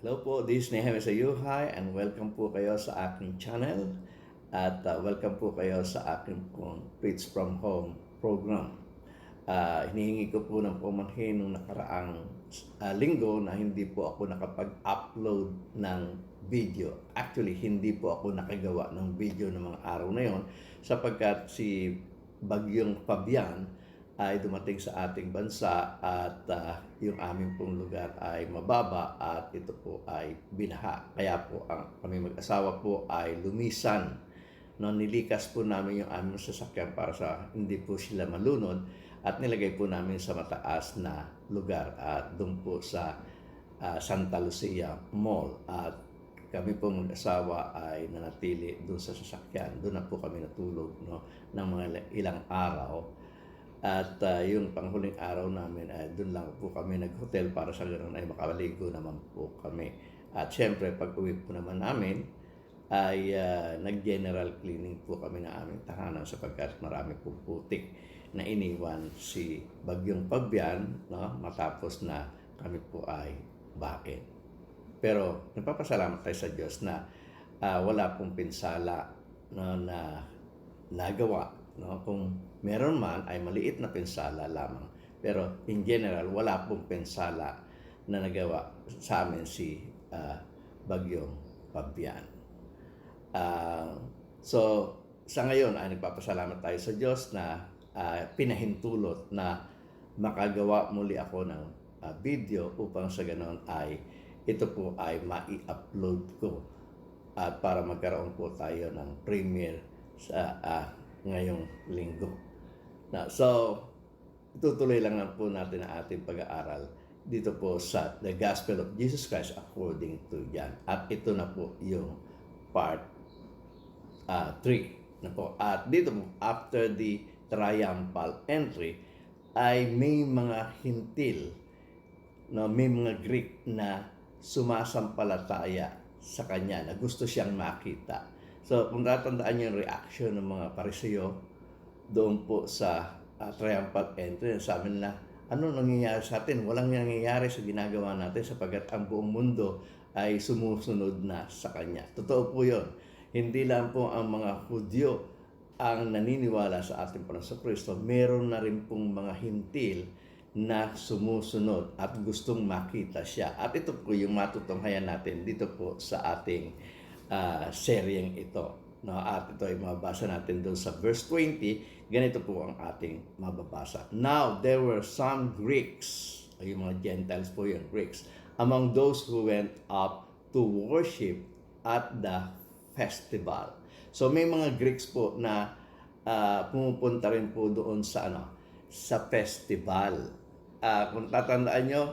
Hello po, this is Nehemiah Sayuhay and welcome po kayo sa aking channel at welcome po kayo sa aking Preach from Home program. Hinihingi ko po ng pumanhin nung nakaraang linggo na hindi po ako nakapag-upload ng video. Actually, hindi po ako nakagawa ng video ng mga araw na yon sapagkat si Bagyong Fabian ay dumating sa ating bansa at yung aming pong lugar ay mababa at ito po ay binaha. Kaya po kami mag-asawa po ay lumisan. No, nilikas po namin yung aming sasakyan para sa hindi po sila malunod at nilagay po namin sa mataas na lugar at doon po sa Santa Lucia Mall. At kami po mag-asawa ay nanatili doon sa sasakyan. Doon na po kami natulog ng mga ilang araw. At yung panghuling araw namin ay doon lang po kami nag-hotel para sa ganoon ay makaligo naman po kami. At syempre pag uwi po naman namin ay nag-general cleaning po kami na aming tahanan sapagkat marami pong putik na iniwan si Bagyong Fabian matapos na kami po ay bakin. Pero nagpapasalamat tayo sa Diyos na wala pong pinsala na nagawa. Kung meron man ay maliit na pinsala lamang. Pero in general, wala pong pinsala na nagawa sa amin si Bagyong Fabian. So, sa ngayon ay nagpapasalamat tayo sa Diyos na pinahintulot na makagawa muli ako ng video upang sa ganon ay ito po ay mai-upload ko at para magkaroon po tayo ng premiere sa ngayong linggo. So, itutuloy lang po natin ang ating pag-aaral dito po sa The Gospel of Jesus Christ according to John. At ito na po yung part 3 na po. At dito po, after the triumphal entry, ay may mga hintil, may mga Greek na sumasampalataya sa kanya, na gusto siyang makita. So, kung tatandaan niyo yung reaction ng mga Pariseo doon po sa triumphal entry, sabi nila, ano nangyayari sa atin? Walang nangyayari sa ginagawa natin sapagkat ang buong mundo ay sumusunod na sa Kanya. Totoo po yun. Hindi lang po ang mga Hudyo ang naniniwala sa ating Panginoon Kristo, meron na rin pong mga hintil na sumusunod at gustong makita siya. At ito po yung matutunghayan natin dito po sa ating seryeng ito. At ito ay mababasa natin doon sa verse 20. Ganito po ang ating mababasa. Now, there were some Greeks, yung mga Gentiles po yung Greeks, among those who went up to worship at the festival. So, may mga Greeks po na pumupunta rin po doon sa sa festival. Kung tatandaan nyo,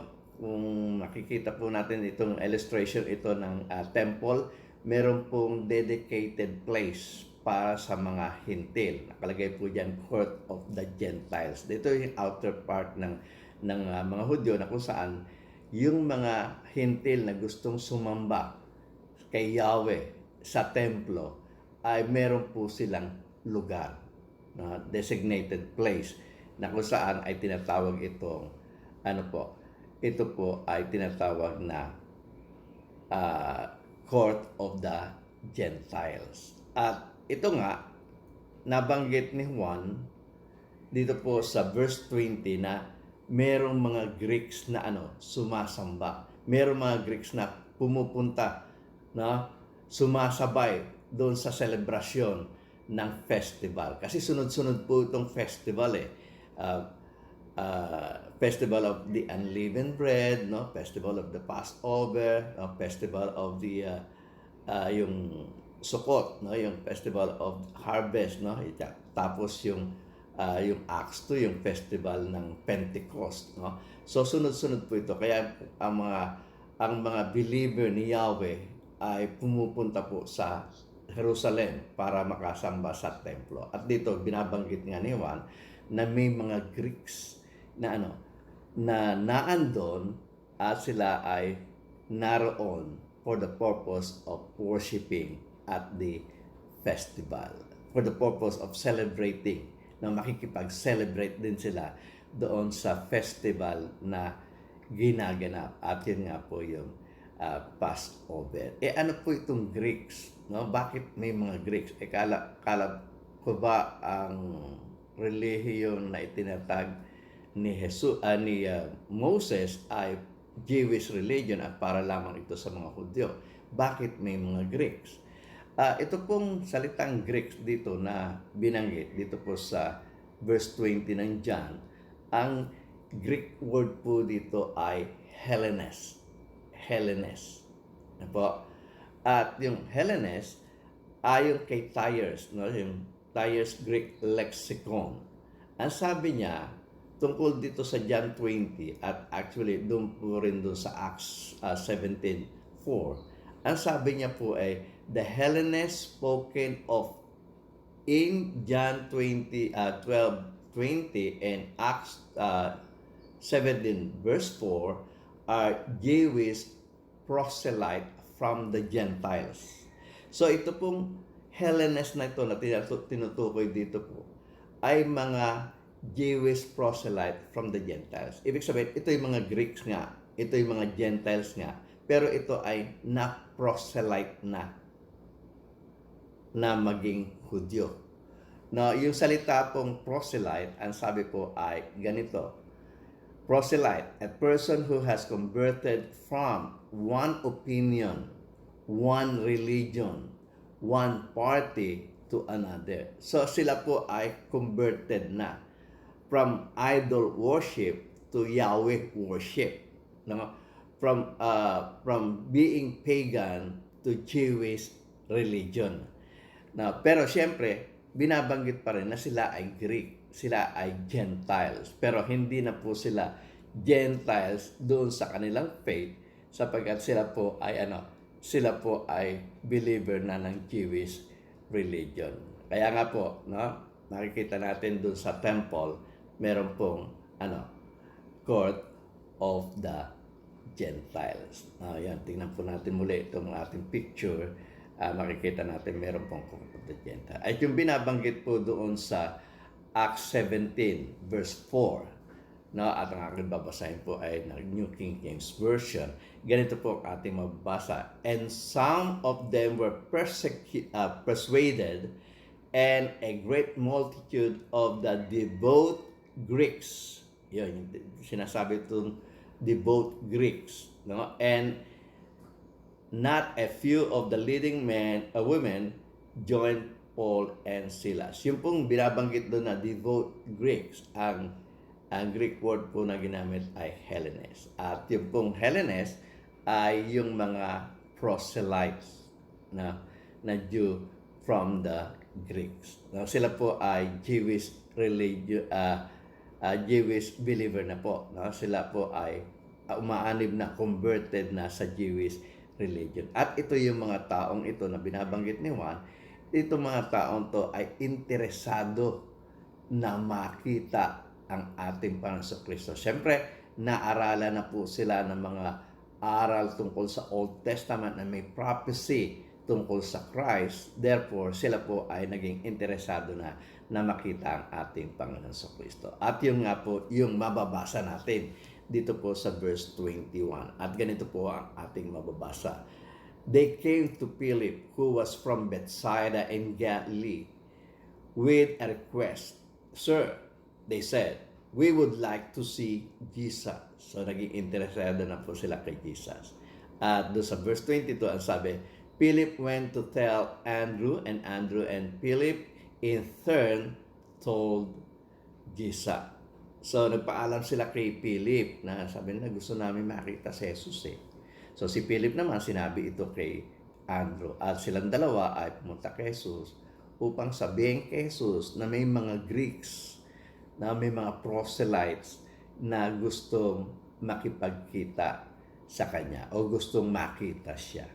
kung makikita po natin itong illustration ito ng temple, meron pong dedicated place para sa mga hintil. Nakalagay po dyan, Court of the Gentiles. Dito yung outer part ng mga Hudyo na kung saan yung mga hintil na gustong sumamba kay Yahweh sa templo ay meron po silang lugar, designated place na kung saan ay tinatawag itong ito po ay tinatawag na Court of the Gentiles. At ito nga, nabanggit ni Juan dito po sa verse 20 na merong mga Greeks na sumasamba. Merong mga Greeks na pumupunta sumasabay doon sa selebrasyon ng festival. Kasi sunod-sunod po itong festival Festival of the Unleavened Bread, Festival of the Passover, Festival of the yung Sukkot, yung Festival of Harvest, Tapos yung Acts 2, yung Festival ng Pentecost, So sunod-sunod po ito. Kaya ang mga believer ni Yahweh ay pumupunta po sa Jerusalem para makasamba sa templo. At dito binabanggit nga ni Juan na may mga Greeks na naandon at sila ay naroon for the purpose of worshiping at the festival. For the purpose of celebrating, na makikipag-celebrate din sila doon sa festival na ginaganap. At yun nga po yung Passover. Ano po itong Greeks? No? Bakit may mga Greeks? Kala ko ba ang relihiyon na itinatag ni Moses ay Jewish religion at para lamang ito sa mga Hudyo? Bakit may mga Greeks? Ito pong salitang Greeks dito na binanggit dito po sa verse 20 ng John, ang Greek word po dito ay Hellenes. Hellenes. Ano po? At yung Hellenes ay yung kay Tyers, no? Yung Tyers Greek Lexicon. Ang sabi niya, tungkol dito sa John 20 at actually doon po rin doon sa Acts 17:4, ang sabi niya po ay, the Hellenes spoken of in John 12:20 and Acts 17 verse 4 are Jewish proselyte from the Gentiles. So ito pong Hellenes na ito na tinutukoy dito po ay mga Jewish proselyte from the Gentiles. Ibig sabihin, ito yung mga Greeks nga, ito yung mga Gentiles nga, pero ito ay na-proselyte na maging Hudyo. Now, yung salita pong proselyte, ang sabi po ay ganito. Proselyte, a person who has converted from one opinion, one religion, one party to another. So sila po ay converted na from idol worship to Yahweh worship. No? From being pagan to Jewish religion. Now, pero siyempre, binabanggit pa rin na sila ay Greek, sila ay Gentiles. Pero hindi na po sila Gentiles doon sa kanilang faith sapagkat sila po ay believer na ng Jewish religion. Kaya nga po, no, makikita natin doon sa temple, meron pong court of the Gentiles. Yan, tingnan po natin muli itong ating picture. Makikita natin meron pong court of the Gentiles. At yung binabanggit po doon sa Acts 17 verse 4, no, at ang aking babasahin po ay New King James Version. Ganito po ang ating mababasa. And some of them were persuaded, and a great multitude of the devout Greeks. Yun, sinasabi itong devout Greeks. No? And not a few of the leading women joined Paul and Silas. Yung pong binabanggit doon na devout Greeks, ang Greek word po na ginamit ay Hellenes. At yung pong Hellenes ay yung mga proselytes na Jew from the Greeks. Now, sila po ay Jewish Jewish believer na po. No? Sila po ay umaanib na, converted na sa Jewish religion. At ito yung mga taong ito na binabanggit ni Juan, itong mga taong to ay interesado na makita ang ating Panginoon Kristo. Siyempre, naaralan na po sila ng mga aral tungkol sa Old Testament na may prophecy tungkol sa Christ. Therefore, sila po ay naging interesado na makita ang ating Panginoon Kristo. At yung nga po, yung mababasa natin dito po sa verse 21. At ganito po ang ating mababasa. They came to Philip, who was from Bethsaida in Galilee, with a request. Sir, they said, we would like to see Jesus. So, naging interesado na po sila kay Jesus. At doon sa verse 22, ang sabi, Philip went to tell Andrew and Philip in turn told Jesus. So, nagpaalam sila kay Philip na sabi na gusto namin makita si Jesus eh. So, si Philip naman sinabi ito kay Andrew. At silang dalawa ay pumunta kay Jesus upang sabihin kay Jesus na may mga Greeks, na may mga proselytes na gustong makipagkita sa kanya o gustong makita siya.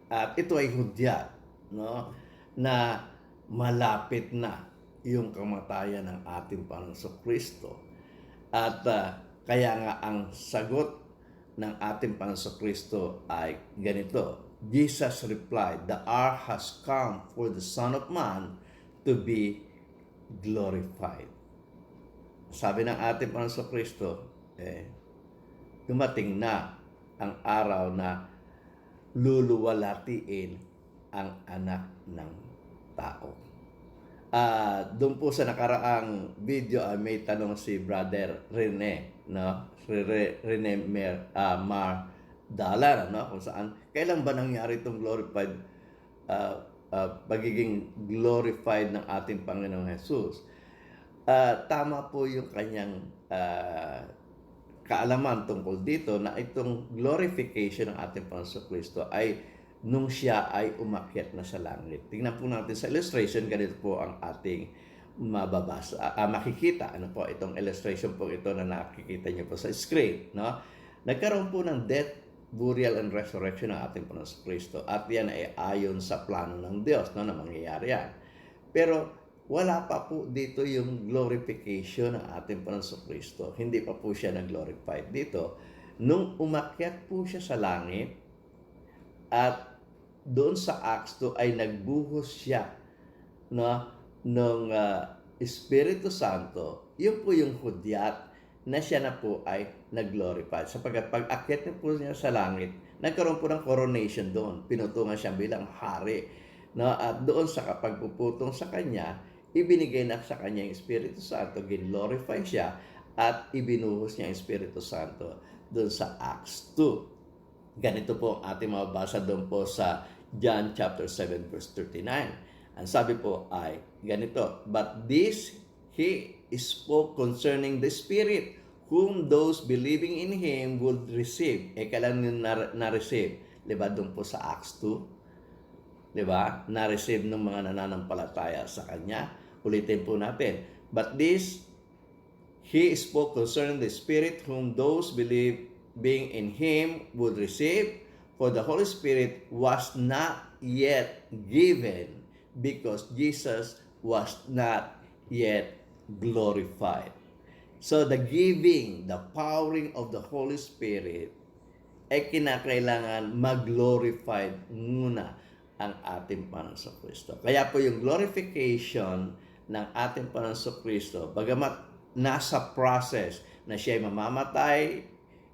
At ito ay hudyat, no, na malapit na yung kamatayan ng ating Panginoon Kristo. At kaya nga ang sagot ng ating Panginoon Kristo ay ganito. Jesus replied, the hour has come for the Son of Man to be glorified. Sabi ng ating Panginoon Kristo, dumating na ang araw na luluwalatiin ang anak ng tao. Doon po sa nakaraang video ay may tanong si Brother Rene, no? Rene Mardala, no? Kung saan, kailan ba nangyari itong glorified, pagiging glorified ng ating Panginoong Jesus? Tama po yung kanyang kaalaman tungkol dito na itong glorification ng ating Panginoon Kristo ay nung siya ay umakyat na sa langit. Tingnan po natin sa illustration, ganito po ang ating mababasa, makikita. Ano po itong illustration po ito na nakikita niyo po sa screen, no? Nagkaroon po ng death, burial, and resurrection ng ating Panginoon Kristo. At yan ay ayon sa plano ng Diyos, no, na mangyayari yan. Pero wala pa po dito yung glorification ng ating Panginoon Kristo. Hindi pa po siya nag-glorified dito. Nung umakyat po siya sa langit, at doon sa Acts 2 ay nagbuhos siya, no, ng Espiritu Santo. Yun po yung hudyat na siya na po ay nag-glorified. Sapagkat pag akyat niya po niya sa langit, nagkaroon po ng coronation doon. Pinutungan siya bilang hari. No? At doon sa pagpuputong sa kanya, ibinigay na sa kanya yung Espiritu Santo, glorify siya, at ibinuhos niya yung Espiritu Santo doon sa Acts 2. Ganito po ang ating mababasa doon po sa John chapter 7 verse 39. Ang sabi po ay ganito, "But this he spoke concerning the Spirit, whom those believing in Him would receive." Kailan yung na-receive? Diba doon po sa Acts 2? Diba? Na-receive ng mga nananampalataya sa Kanya. Ulitin po natin. "But this he spoke concerning the Spirit, whom those believing in Him would receive, for the Holy Spirit was not yet given, because Jesus was not yet glorified." So the giving, the powering of the Holy Spirit ay kinakailangan mag-glorified muna ang ating Panginoong Kristo. Kaya po yung glorification ng ating Panginoong Kristo, bagamat nasa process na siya ay mamamatay,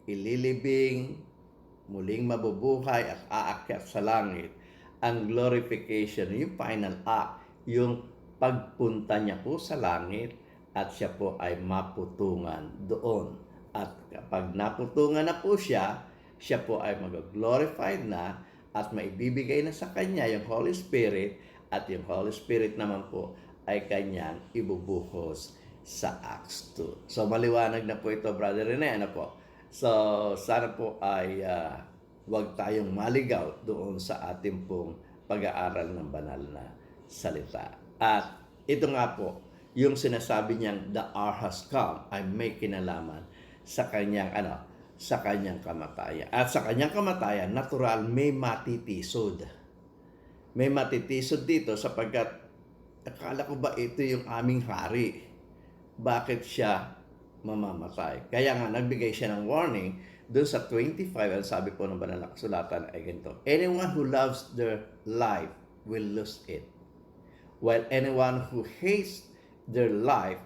ililibing, muling mabubuhay at aakyat sa langit, ang glorification, yung final act, yung pagpunta niya po sa langit at siya po ay maputungan doon. At kapag naputungan na po siya po ay mag-glorified na at maibibigay na sa kanya yung Holy Spirit, at yung Holy Spirit naman po ay kanyang ibubuhos sa Acts 2. So maliwanag na po ito, Brother Rene, ano po? So, sana po ay huwag tayong maligaw doon sa ating pong pag-aaral ng banal na salita. At ito nga po, yung sinasabi niyang the hour has come ay may kinalaman sa kanyang sa kanyang kamatayan. At sa kanyang kamatayan, natural, may matitisod. May matitisod dito sapagkat akala ko ba ito yung aming hari? Bakit siya mamamatay? Kaya nga, nagbigay siya ng warning doon sa 25, ang sabi po ng banal na kasulatan ay ganito, "Anyone who loves their life will lose it, while anyone who hates their life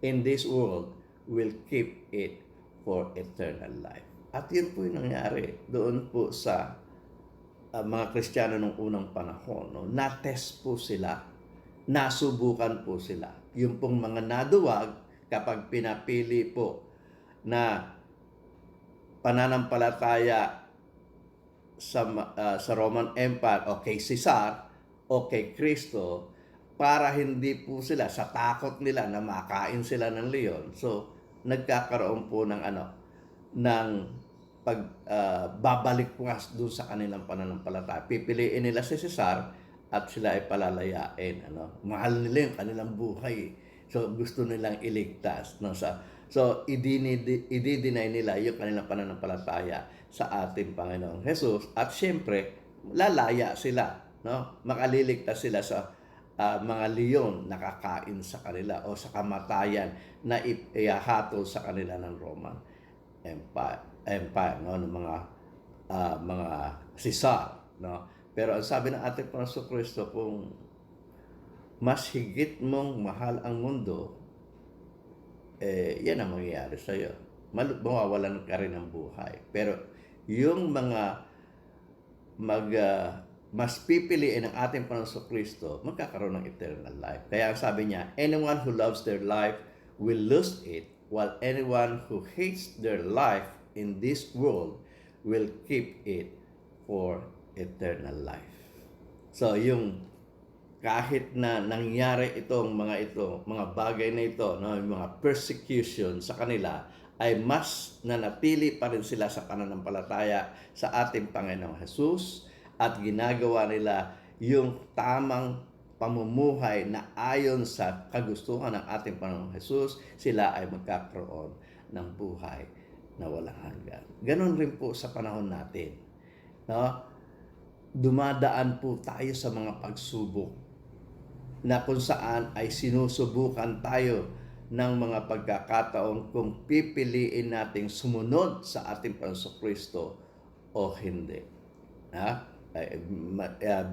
in this world will keep it for eternal life." At yun po yung nangyari doon po sa mga Kristiyano nung unang panahon. No? Na-test po sila, nasubukan po sila. Yung pong mga naduwag, kapag pinapili po na pananampalataya sa Roman Empire o kay Caesar o kay Kristo, para hindi po sila sa takot nila na makain sila ng leon. So nagkakaroon po ng ng babalik po doon sa kanilang pananampalataya. Pipiliin nila si Caesar at sila ay palalayain. Mahal nila yung kanilang buhay. So gusto nilang iligtas. So i-deny nila yung kanilang pananampalataya sa ating Panginoong Jesus. At syempre, lalaya sila. No? Makaliligtas sila sa mga leon na kakain sa kanila o sa kamatayan na ihahatol sa kanila ng Roman Empire, no? Ng mga Caesar, no? Pero ang sabi ng ating Panginoong Kristo, kung mas higit mong mahal ang mundo, yan ang mangyayari sa iyo. Mawawalan ka rin ng buhay. Pero yung mga mas pipiliin ang ating Panginoon Kristo, magkakaroon ng eternal life. Kaya ang sabi niya, anyone who loves their life will lose it, while anyone who hates their life in this world will keep it for eternal life. So, yung kahit na nangyari mga bagay na ito, no, yung mga persecution sa kanila, ay mas nanatili pa rin sila sa pananampalataya sa ating Panginoong Jesus at ginagawa nila yung tamang pamumuhay na ayon sa kagustuhan ng ating Panginoong Jesus, sila ay magkakaroon ng buhay na walang hanggan. Ganon rin po sa panahon natin. No? Dumadaan po tayo sa mga pagsubok na kung saan ay sinusubukan tayo ng mga pagkakataon kung pipiliin nating sumunod sa ating Panginoong Kristo o hindi.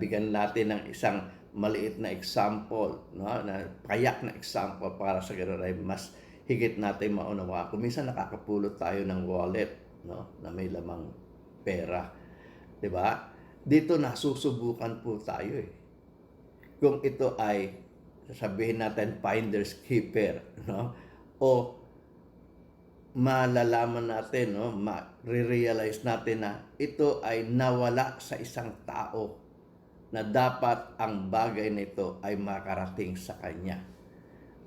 Bigyan natin ng isang maliit na example, no? Na payak na example para sa ganoon ay mas higit natin maunawa. Kung minsan nakakapulot tayo ng wallet, no, na may lamang pera, 'di ba? Dito nasusubukan po tayo eh. Kung ito ay sabihin natin finders keeper, no? O malalaman natin, no, ma-realize natin na ito ay nawala sa isang tao na dapat ang bagay nito ay makarating sa kanya.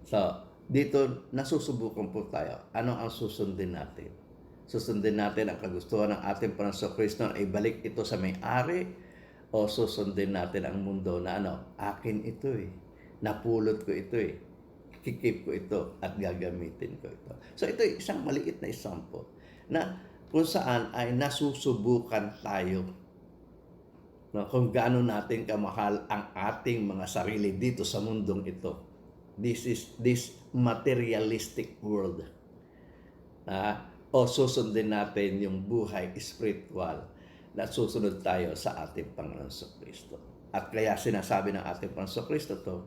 So, dito nasusubukan po tayo. Ano ang susundin natin? Susundin natin ang kagustuhan ng ating Panginoon Kristo na ibalik ito sa may-ari, o susundin natin ang mundo na akin ito eh. Napulot ko ito eh. Kikip ko ito at gagamitin ko ito. So ito ay isang maliit na example na kung saan ay nasusubukan tayo, no, kung gaano natin kamahal ang ating mga sarili dito sa mundong ito. This materialistic world. O susundin natin yung buhay spiritual na susunod tayo sa ating Panginoon Kristo. At kaya sinasabi ng ating Panginoon Kristo to,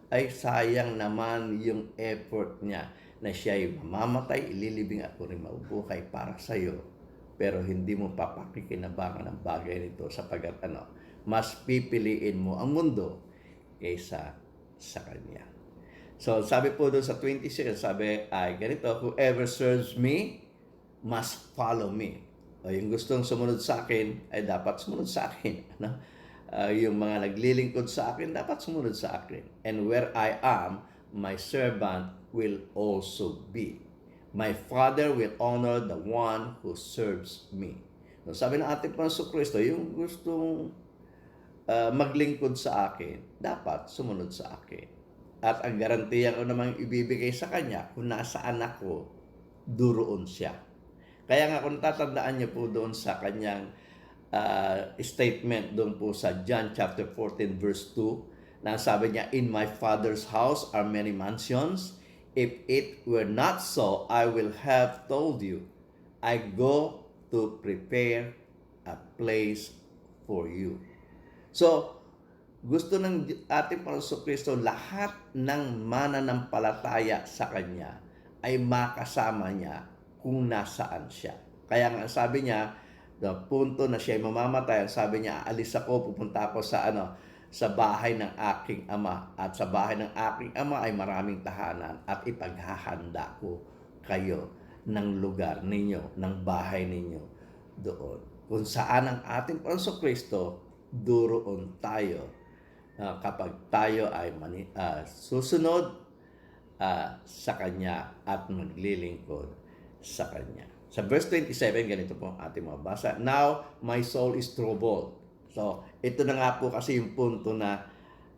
ay sayang naman yung effort niya na siya ay mamamatay, ililibing at rin mabubuhay para sa iyo. Pero hindi mo papakikinabangan ang bagay nito sapagkat mas pipiliin mo ang mundo kaysa sa Kanya. So sabi po doon sa 26, sabi ay ganito, whoever serves me must follow me. O yung gustong sumunod sa akin ay dapat sumunod sa akin. Yung mga naglilingkod sa akin dapat sumunod sa akin. And where I am, my servant will also be. My Father will honor the one who serves me. So, sabi ng ating Panginoon Kristo, yung gustong maglingkod sa akin, dapat sumunod sa akin. At ang garantiya ko namang ibibigay sa kanya, kung nasaan ako, duroon siya. Kaya nga kung tatandaan niyo po doon sa kanyang statement doon po sa John chapter 14 verse 2, na sabi niya, in my Father's house are many mansions. If it were not so, I will have told you. I go to prepare a place for you. So, gusto ng ating Panginoon Kristo lahat ng mananampalataya sa Kanya ay makasama niya kung nasaan siya. Kaya nga sabi niya, the punto na siya ay mamamatay, sabi niya, aalis ako, pupunta ako sa bahay ng aking ama. At sa bahay ng aking ama ay maraming tahanan at ipaghahanda ko kayo ng lugar ninyo, ng bahay ninyo doon. Kung saan ang ating Panginoon Kristo, duroon tayo kapag tayo ay susunod sa Kanya at maglilingkod sa Kanya. Sa verse 27, ganito po ang ating mabasa. Now, my soul is troubled. So, ito na nga po kasi yung punto na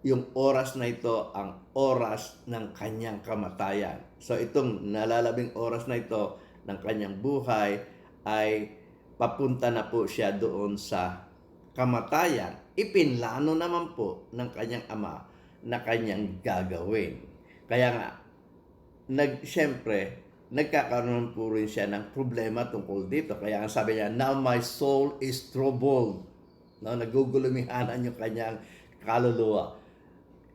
yung oras na ito, ang oras ng kanyang kamatayan. So, itong nalalabing oras na ito ng kanyang buhay ay papunta na po siya doon sa kamatayan. Ipinlano naman po ng kanyang ama na kanyang gagawin. Kaya nga, siyempre, nagkakaroon po rin siya ng problema tungkol dito. Kaya ang sabi niya, now my soul is troubled. No, nagugulumihanan yung kanyang kaluluwa.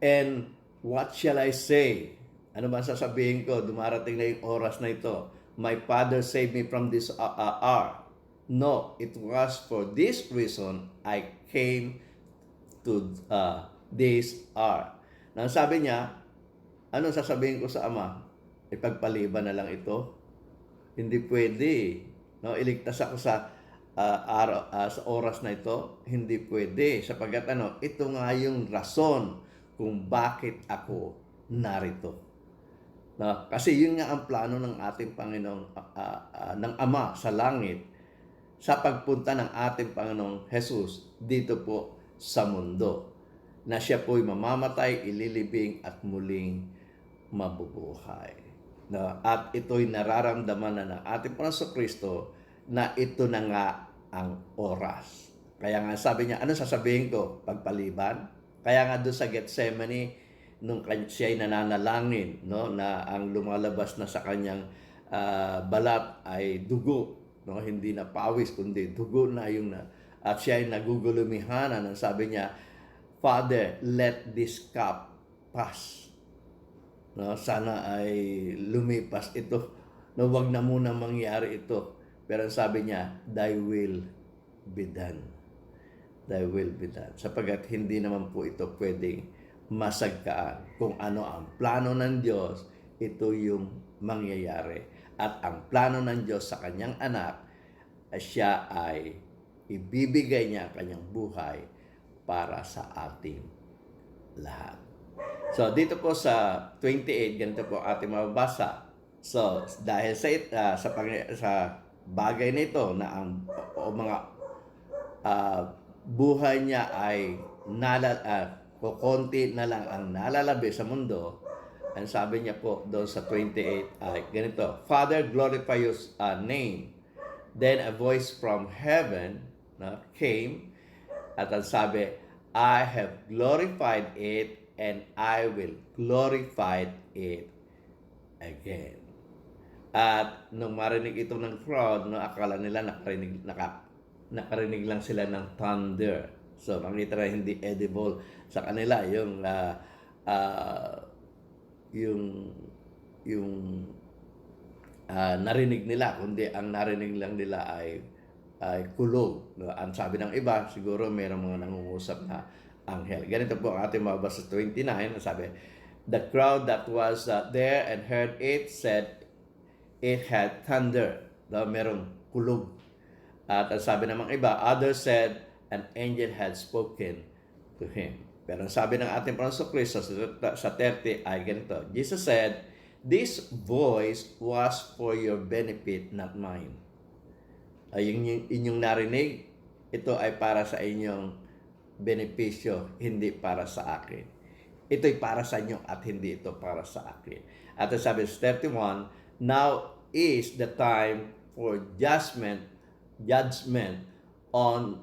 And what shall I say? Ano ba sasabihin ko? Dumarating na yung oras na ito. My Father saved me from this hour. No, it was for this reason I came to this earth. Nang sabi niya, ano sasabihin ko sa Ama? Ipagpaliban na lang ito? Hindi pwede. No, iligtas ako sa sa oras na ito, hindi pwede sapagkat ito nga yung rason kung bakit ako narito. No, kasi yun nga ang plano ng ating Panginoong ng Ama sa langit sa pagpunta ng ating Panginoong Jesus dito po sa mundo, na siya po'y mamamatay, ililibing at muling mabubuhay. No, at ito'y nararamdaman na ng ating Panginoon Kristo na ito na nga ang oras. Kaya nga sabi niya, ano sasabihin ko? Pagpaliban? Kaya nga doon sa Gethsemane, nung siya'y nananalangin, no, na ang lumalabas na sa kanyang balat ay dugo, no, hindi na pawis, kundi dugo na yung at siya'y nagugulumihanan. Ang sabi niya, Father, let this cup pass. No, sana ay lumipas ito. No, wag na muna mangyari ito. Pero sabi niya, thy will be done. Thy will be done. Sapagat hindi naman po ito pwedeng masagkaan. Kung ano ang plano ng Diyos, ito yung mangyayari. At ang plano ng Diyos sa kanyang anak, siya ay ibibigay niya ang kanyang buhay para sa ating lahat. So, dito po sa 28, ganito po ating mababasa. So, dahil sa bagay nito na ang mga buhay niya ay konti na lang ang nalalabi sa mundo, ang sabi niya po doon sa 28 ay ganito, Father, glorify your name. Then a voice from heaven came at ang sabi, I have glorified it and I will glorify it again. At nung marinig ito ng crowd, akala nila nakarinig lang sila ng thunder. So, makita na hindi edible sa kanila yung narinig nila, kundi ang narinig lang nila ay kulog. No? Ang sabi ng iba, siguro mayroong mga nangungusap na anghel. Ganito po ang ating mababasa sa 29. Sabi, the crowd that was there and heard it said it had thunder. No? Merong kulog. At ang sabi namang iba, others said an angel had spoken to him. Pero ang sabi ng ating Panginoon Kristo sa 30 ay ganito. Jesus said, this voice was for your benefit, not mine. Yung inyong narinig, ito ay para sa inyong benepisyo, hindi para sa akin. Ito'y para sa inyo at hindi ito para sa akin. At sabi sa 31, now is the time for judgment on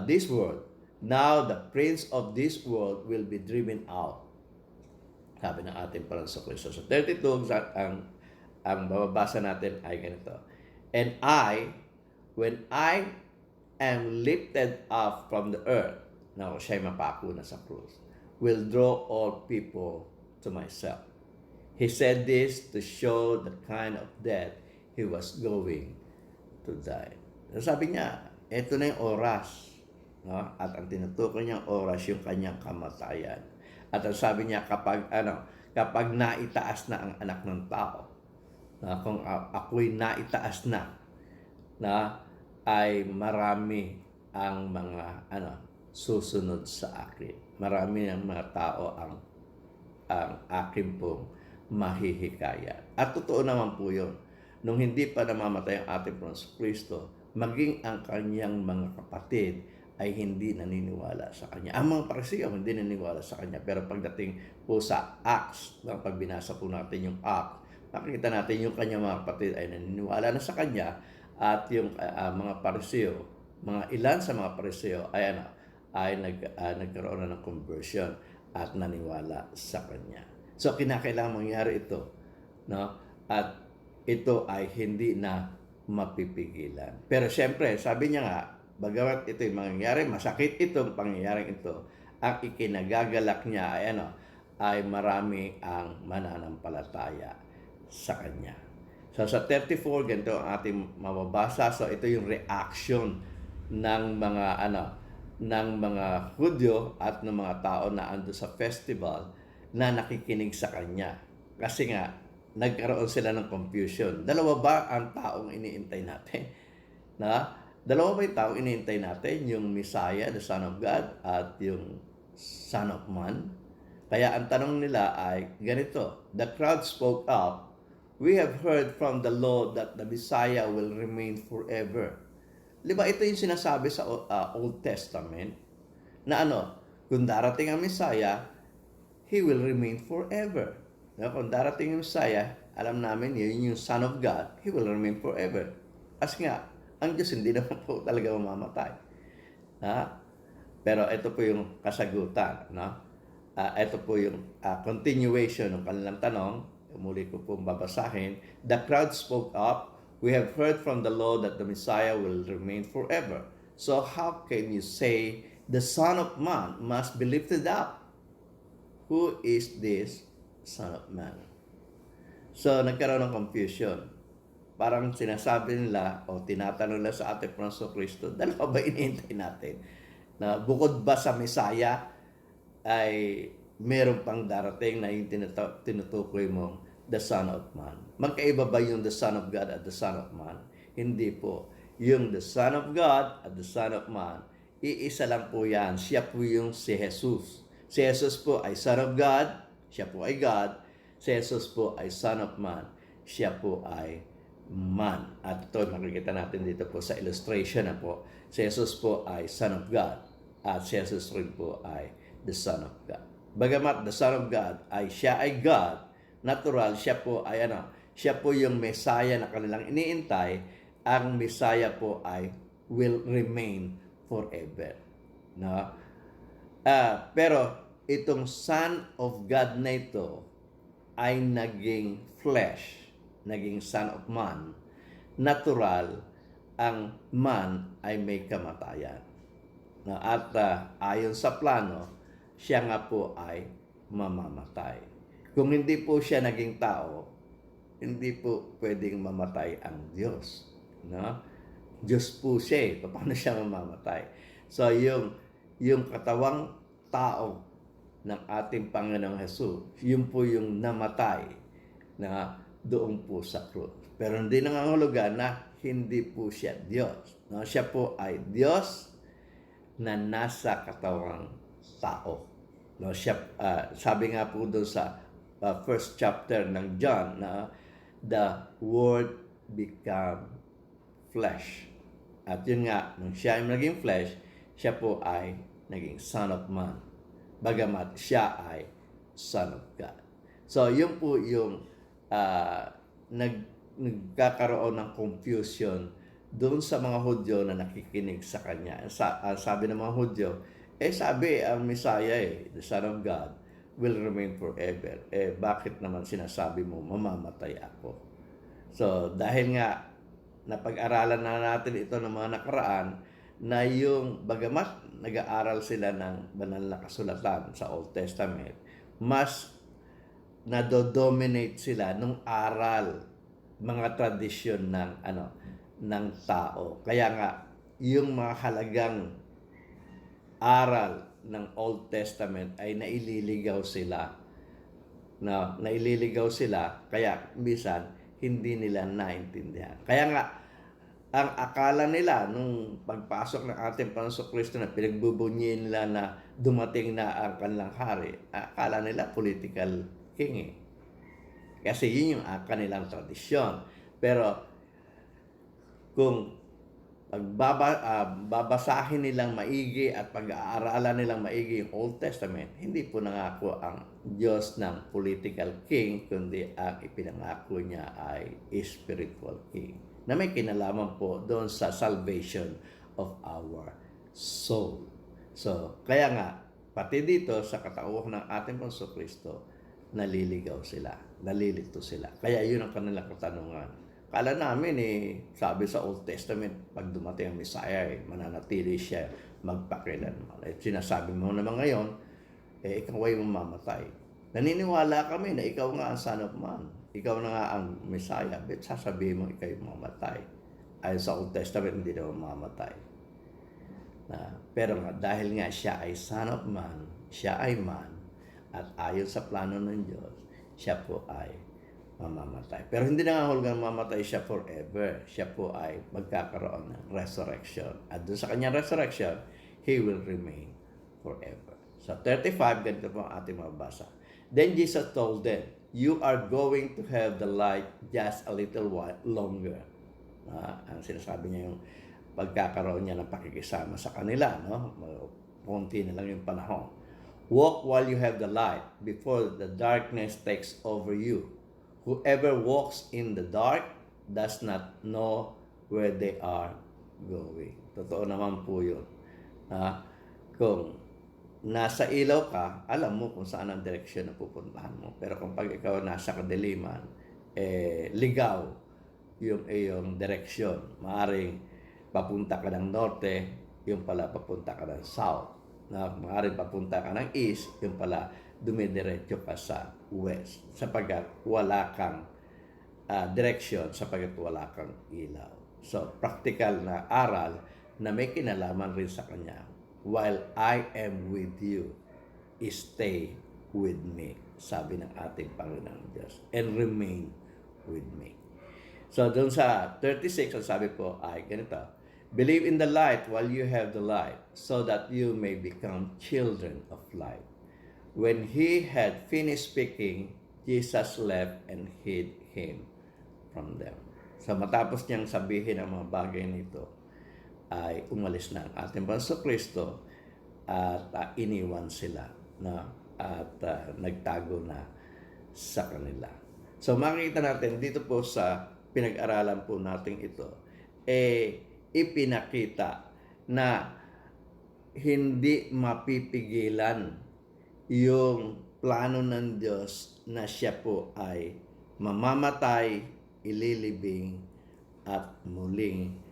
this world. Now the prince of this world will be driven out. Sabi ng ating Panginoon Kristo. Sa 32, ang bababasa natin ay ganito. And when I am lifted up from the earth, na siya'y mapako na sa krus, will draw all people to myself. He said this to show the kind of death he was going to die. Sabi niya, eto na yung oras. No? At ang tinutukoy niyang oras, yung kanyang kamatayan. At ang sabi niya, kapag naitaas na ang anak ng tao, kung ako'y naitaas na ay marami ang mga susunod sa akin. Marami ang mga tao ang akin pong mahihikayat. At totoo naman po yun. Nung hindi pa namamatay ang ating Panginoon Kristo, maging ang kanyang mga kapatid ay hindi naniniwala sa kanya. Ang mga Pariseo hindi naniniwala sa kanya. Pero pagdating po sa Acts, pag binasa po natin yung Acts, makikita natin yung kanyang mga kapatid ay naniniwala na sa kanya at yung mga Pariseo, mga ilan sa mga Pariseo ay nagkaroon na ng conversion at naniwala sa kanya. So, kinakailangan mangyari ito. No? At ito ay hindi na mapipigilan. Pero siyempre, sabi niya nga, bagamat ito yung mangyayari, masakit itong pangyayaring ito, ang ikinagagalak niya ay marami ang mananampalataya sa kanya. So sa 34, ganito ang ating mababasa. So ito yung reaction ng mga ng mga Hudyo at ng mga tao na ando sa festival na nakikinig sa kanya. Kasi nga nagkaroon sila ng confusion. Dalawa ba ang taong iniintay natin? Na dalawa ba yung taong iniintay natin? Yung Messiah, the Son of God, at yung Son of Man? Kaya ang tanong nila ay ganito, the crowd spoke up, we have heard from the Lord that the Messiah will remain forever. Di ba ito yung sinasabi sa Old Testament na kung darating ang Messiah, He will remain forever. Kung darating ang Messiah, alam namin yun yung Son of God, He will remain forever. As nga, ang Diyos hindi naman po talaga mamamatay. Pero ito po yung kasagutan. Ito po yung continuation ng kanilang tanong. Muli ko pong babasahin. The crowd spoke up, we have heard from the Lord that the Messiah will remain forever. So how can you say the Son of Man must be lifted up? Who is this Son of Man? So nagkaroon ng confusion. Parang sinasabi nila o tinatanong nila sa ating Panginoong Kristo, dalawa ba iniintay natin? Na bukod ba sa Messiah ay meron pang darating na yung tinutukoy mo, the Son of Man. Magkaiba ba yung the Son of God at the Son of Man? Hindi po. Yung the Son of God at the Son of Man, iisa lang po yan. Siya po yung si Jesus. Si Jesus po ay Son of God, siya po ay God. Si Jesus po ay Son of Man, siya po ay Man. At ito makikita natin dito po sa illustration na po. Si Jesus po ay Son of God at si Jesus rin po ay the Son of God. Bagamat the Son of God ay siya ay God, natural, siya po ay siya po yung Messiah na kanilang iniintay, ang Messiah po ay will remain forever. Pero itong Son of God na ito ay naging flesh, naging Son of Man. Natural, ang man ay may kamatayan. At ayon sa plano, siya nga po ay mamamatay. Kung hindi po siya naging tao, hindi po pwedeng mamatay ang Diyos. Diyos po siya. Paano siya mamamatay? So yung katawang tao ng ating Panginoong Hesus, yun po yung namatay na doon po sa krus. Pero hindi nangangahulugan na hindi po siya Diyos. Siya po ay Diyos na nasa katawang tao. Sabi nga po doon sa first chapter ng John na the Word became flesh. At yun nga, nung siya ay naging flesh, siya po ay naging Son of Man. Bagamat siya ay Son of God. So yun po yung nagkakaroon ng confusion doon sa mga Hudyo na nakikinig sa kanya. Sabi ng mga Hudyo, sabi ang Messiah the Son of God will remain forever. Bakit naman sinasabi mo mamamatay ako? So dahil nga napag-aralan na natin ito ng mga nakaraan na yung bagamat nag-aaral sila ng banal na kasulatan sa Old Testament, mas nado-dominate sila nung aral, mga tradisyon ng tao. Kaya nga yung mga halagang aral ng Old Testament ay naililigaw sila. Naililigaw sila, kaya minsan hindi nila naintindihan. Kaya nga, ang akala nila nung pagpasok ng ating Panginoong Kristo na pinagbubunyiin nila na dumating na ang kanilang hari, akala nila political king. Kasi yun yung kanilang tradisyon. Pero kung babasahin nilang maigi at pag-aaralan nilang maigi yung Old Testament, hindi po nangako ang Diyos ng political king, kundi ang ipinangako niya ay spiritual king, na may kinalaman po doon sa salvation of our soul. So, kaya nga, pati dito sa katauhan ng ating Panginoong Kristo, naliligaw sila, nalilito sila. Kaya yun ang kanilang katanungan. Kala namin sabi sa Old Testament, pag dumating ang Messiah, mananatili siya magpakilanman. Sinasabi mo naman ngayon, ikaw ay mamamatay. Naniniwala kami na ikaw nga ang Son of Man. ikaw na nga ang Messiah, bet sasabihin mo ikaw yung mamatay. Ayon sa Old Testament, hindi naman mamatay. Pero nga, dahil nga siya ay Son of Man, siya ay man, at ayon sa plano ng Diyos, siya po ay mamamatay. Pero hindi na nga hulugang mamatay siya forever. Siya po ay magkakaroon ng resurrection. At doon sa kanyang resurrection, He will remain forever. So 35, ganito po ang ating mabasa. Then Jesus told them, you are going to have the light just a little while longer. Ang sinasabi niya yung pagkakaroon niya ng pakikisama sa kanila, no? Konti na lang yung panahon. Walk while you have the light before the darkness takes over you. Whoever walks in the dark does not know where they are going. Totoo naman po yun. Kung nasa ilaw ka, alam mo kung saan ang direksyon na pupuntahan mo. Pero kung pag ikaw nasa kadiliman, ligaw yung iyong direksyon. Maaring papunta ka ng norte, yung pala papunta ka ng south. Maaring papunta ka ng east, yung pala dumidiretso ka sa west. Sapagkat wala kang direksyon, sapagkat wala kang ilaw. So, practical na aral na may kinalaman rin sa kanya. While I am with you, stay with me, sabi ng ating Panginoon Diyos, and remain with me. So, doon sa 36, ang sabi po ay ganito, believe in the light while you have the light, so that you may become children of light. When he had finished speaking, Jesus left and hid him from them. So, matapos niyang sabihin ang mga bagay nito, ay umalis na ang ating Panginoon Kristo at iniwan sila at nagtago na sa kanila. So makikita natin dito po sa pinag-aralan po natin ito, ipinakita na hindi mapipigilan yung plano ng Diyos na siya po ay mamamatay, ililibing at muling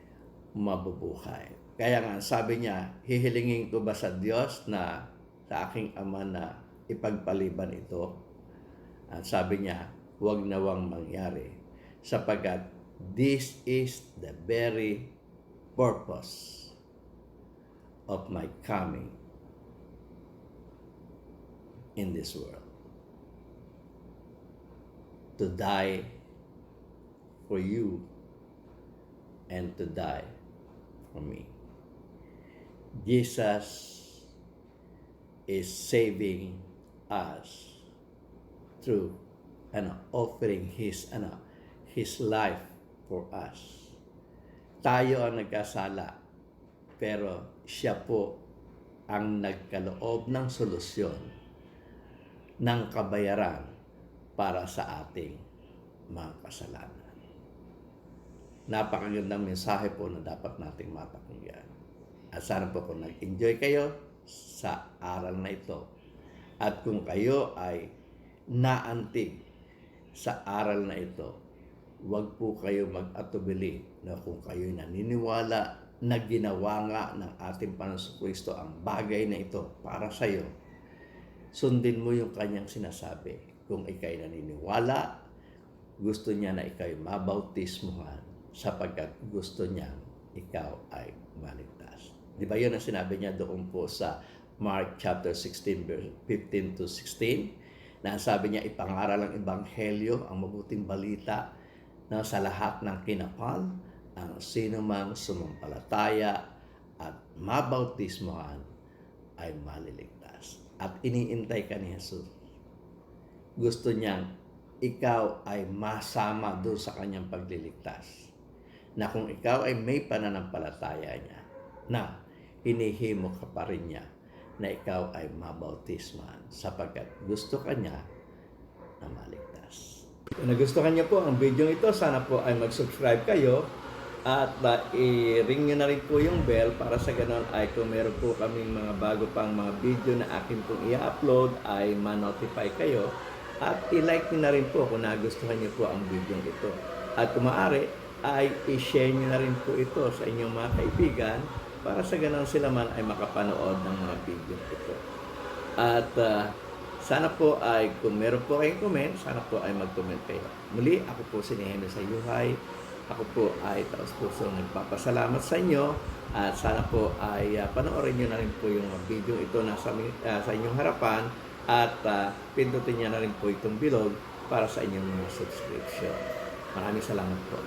mabubuhay. Kaya nga, sabi niya, hihilingin ko ba sa Diyos na sa aking Ama na ipagpaliban ito? At sabi niya, huwag nawang mangyari, sapagkat this is the very purpose of my coming in this world. To die for you and to die for me. Jesus is saving us through offering his life for us. Tayo ang nagkasala, pero siya po ang nagkaloob ng solusyon ng kabayaran para sa ating mga kasalanan. Napakagandang mensahe po na dapat nating mapakinggan. At sana po kung nag-enjoy kayo sa aral na ito, at kung kayo ay naantig sa aral na ito, huwag po kayo mag-atubili na kung kayo naniniwala na ginawa nga ng ating Panginoon Kristo ang bagay na ito para sa iyo, sundin mo yung kanyang sinasabi. Kung ikay naniniwala, gusto niya na ikay mabautismuhan sapagkat gusto niya ikaw ay maligtas. Di ba yun ang sinabi niya doon po sa Mark chapter 16, verse 15 to 16, na sabi niya, ipangaral ang ebanghelyo, ang mabuting balita na sa lahat ng kinapal, ang sino mang sumampalataya at mabautismuhan ay maliligtas. At iniintay ka ni Jesus. Gusto niyang ikaw ay masama doon sa kanyang pagliligtas. Na kung ikaw ay may pananampalataya niya, na hinihimo ka pa rin niya na ikaw ay mabautisman sapagkat gusto ka niya na maligtas. Kung nagustuhan niyo po ang video ito, sana po ay mag-subscribe kayo at i-ring nyo na rin po yung bell para sa ganon ay kung meron po kaming mga bago pang mga video na akin pong i-upload ay ma-notify kayo at i-like nyo na rin po kung nagustuhan niyo po ang video ito. At kung maaari ay i-share nyo na rin po ito sa inyong mga kaibigan para sa ganon sila man ay makapanood ng mga video ito. At Sana po ay kung meron po kayong comment, sana po ay mag-comment kayo. Muli, ako po si Nehemio Sayuhay. Ako po ay taos-pusong nagpapasalamat sa inyo at sana po ay panoorin nyo na rin po yung video ito sa inyong harapan at pindutin nyo na rin po itong bilog para sa inyong mga subscription. Maraming salamat po.